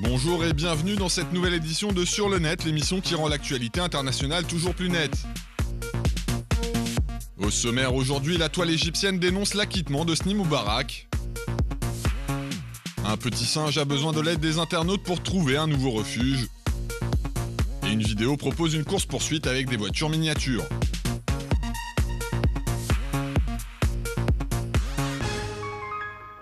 Bonjour et bienvenue dans cette nouvelle édition de Sur le Net, l'émission qui rend l'actualité internationale toujours plus nette. Au sommaire aujourd'hui, la toile égyptienne dénonce l'acquittement de Hosni Moubarak. Un petit singe a besoin de l'aide des internautes pour trouver un nouveau refuge. Et une vidéo propose une course-poursuite avec des voitures miniatures.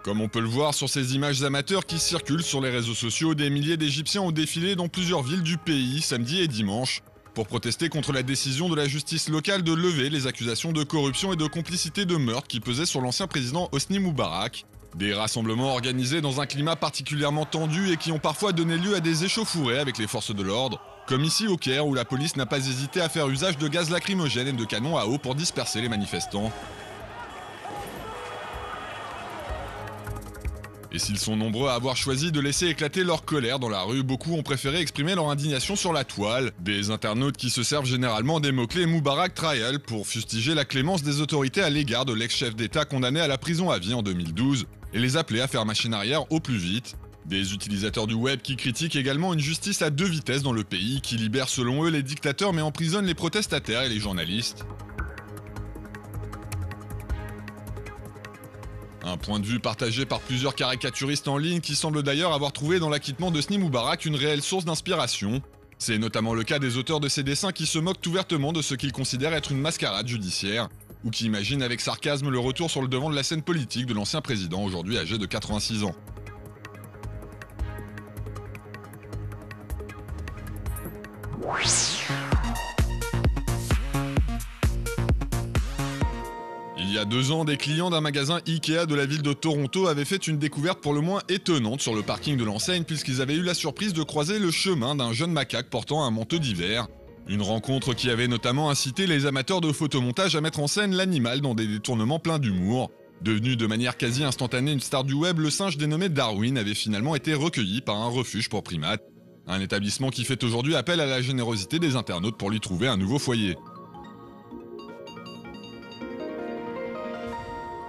Comme on peut le voir sur ces images amateurs qui circulent sur les réseaux sociaux, des milliers d'Égyptiens ont défilé dans plusieurs villes du pays samedi et dimanche pour protester contre la décision de la justice locale de lever les accusations de corruption et de complicité de meurtre qui pesaient sur l'ancien président Hosni Moubarak. Des rassemblements organisés dans un climat particulièrement tendu et qui ont parfois donné lieu à des échauffourées avec les forces de l'ordre, comme ici au Caire où la police n'a pas hésité à faire usage de gaz lacrymogène et de canons à eau pour disperser les manifestants. Et s'ils sont nombreux à avoir choisi de laisser éclater leur colère dans la rue, beaucoup ont préféré exprimer leur indignation sur la toile. Des internautes qui se servent généralement des mots-clés Moubarak Trial pour fustiger la clémence des autorités à l'égard de l'ex-chef d'État condamné à la prison à vie en 2012 et les appeler à faire machine arrière au plus vite. Des utilisateurs du web qui critiquent également une justice à deux vitesses dans le pays qui libère selon eux les dictateurs mais emprisonne les protestataires et les journalistes. Un point de vue partagé par plusieurs caricaturistes en ligne qui semblent d'ailleurs avoir trouvé dans l'acquittement de Hosni Moubarak une réelle source d'inspiration. C'est notamment le cas des auteurs de ces dessins qui se moquent ouvertement de ce qu'ils considèrent être une mascarade judiciaire, ou qui imaginent avec sarcasme le retour sur le devant de la scène politique de l'ancien président, aujourd'hui âgé de 86 ans. Il y a 2 ans, des clients d'un magasin Ikea de la ville de Toronto avaient fait une découverte pour le moins étonnante sur le parking de l'enseigne puisqu'ils avaient eu la surprise de croiser le chemin d'un jeune macaque portant un manteau d'hiver. Une rencontre qui avait notamment incité les amateurs de photomontage à mettre en scène l'animal dans des détournements pleins d'humour. Devenu de manière quasi instantanée une star du web, le singe dénommé Darwin avait finalement été recueilli par un refuge pour primates. Un établissement qui fait aujourd'hui appel à la générosité des internautes pour lui trouver un nouveau foyer.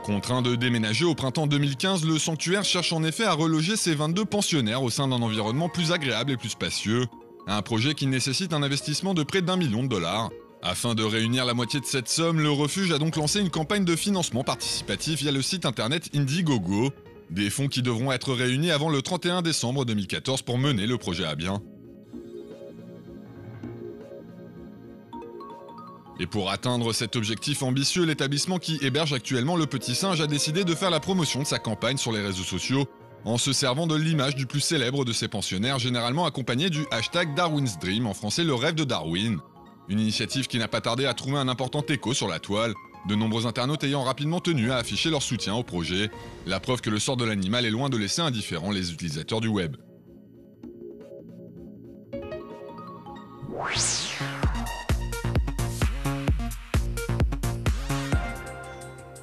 Contraint de déménager au printemps 2015, le sanctuaire cherche en effet à reloger ses 22 pensionnaires au sein d'un environnement plus agréable et plus spacieux. Un projet qui nécessite un investissement de près d'$1 million. Afin de réunir la moitié de cette somme, le refuge a donc lancé une campagne de financement participatif via le site internet Indiegogo. Des fonds qui devront être réunis avant le 31 décembre 2014 pour mener le projet à bien. Et pour atteindre cet objectif ambitieux, l'établissement qui héberge actuellement le petit singe a décidé de faire la promotion de sa campagne sur les réseaux sociaux, en se servant de l'image du plus célèbre de ses pensionnaires, généralement accompagnée du hashtag Darwin's Dream, en français le rêve de Darwin. Une initiative qui n'a pas tardé à trouver un important écho sur la toile, de nombreux internautes ayant rapidement tenu à afficher leur soutien au projet, la preuve que le sort de l'animal est loin de laisser indifférents les utilisateurs du web.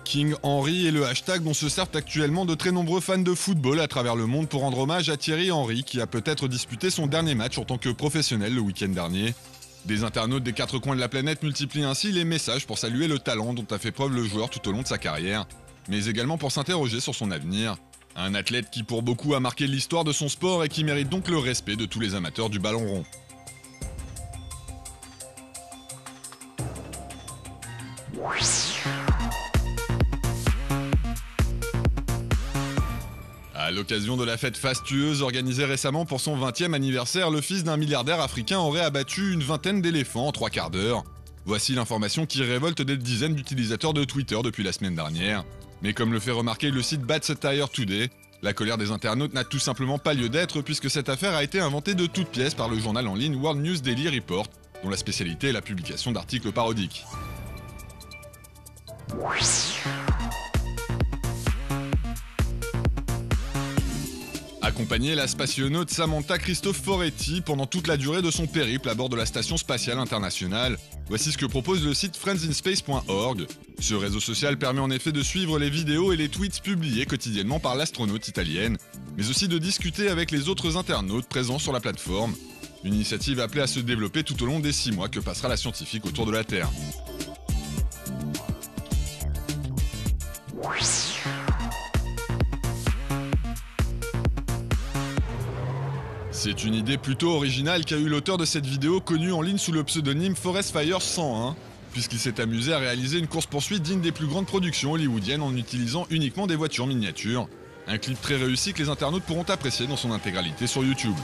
King Henry est le hashtag dont se servent actuellement de très nombreux fans de football à travers le monde pour rendre hommage à Thierry Henry qui a peut-être disputé son dernier match en tant que professionnel le week-end dernier. Des internautes des 4 coins de la planète multiplient ainsi les messages pour saluer le talent dont a fait preuve le joueur tout au long de sa carrière, mais également pour s'interroger sur son avenir. Un athlète qui pour beaucoup a marqué l'histoire de son sport et qui mérite donc le respect de tous les amateurs du ballon rond. À l'occasion de la fête fastueuse organisée récemment pour son 20e anniversaire, le fils d'un milliardaire africain aurait abattu une vingtaine d'éléphants en 3 quarts d'heure. Voici l'information qui révolte des dizaines d'utilisateurs de Twitter depuis la semaine dernière. Mais comme le fait remarquer le site Bad Satire Today, la colère des internautes n'a tout simplement pas lieu d'être puisque cette affaire a été inventée de toutes pièces par le journal en ligne World News Daily Report, dont la spécialité est la publication d'articles parodiques. Accompagner la spationaute Samantha Cristoforetti pendant toute la durée de son périple à bord de la Station Spatiale Internationale. Voici ce que propose le site friendsinspace.org. Ce réseau social permet en effet de suivre les vidéos et les tweets publiés quotidiennement par l'astronaute italienne, mais aussi de discuter avec les autres internautes présents sur la plateforme. Une initiative appelée à se développer tout au long des 6 mois que passera la scientifique autour de la Terre. C'est une idée plutôt originale qu'a eu l'auteur de cette vidéo connu en ligne sous le pseudonyme Forest Fire 101, puisqu'il s'est amusé à réaliser une course-poursuite digne des plus grandes productions hollywoodiennes en utilisant uniquement des voitures miniatures. Un clip très réussi que les internautes pourront apprécier dans son intégralité sur YouTube.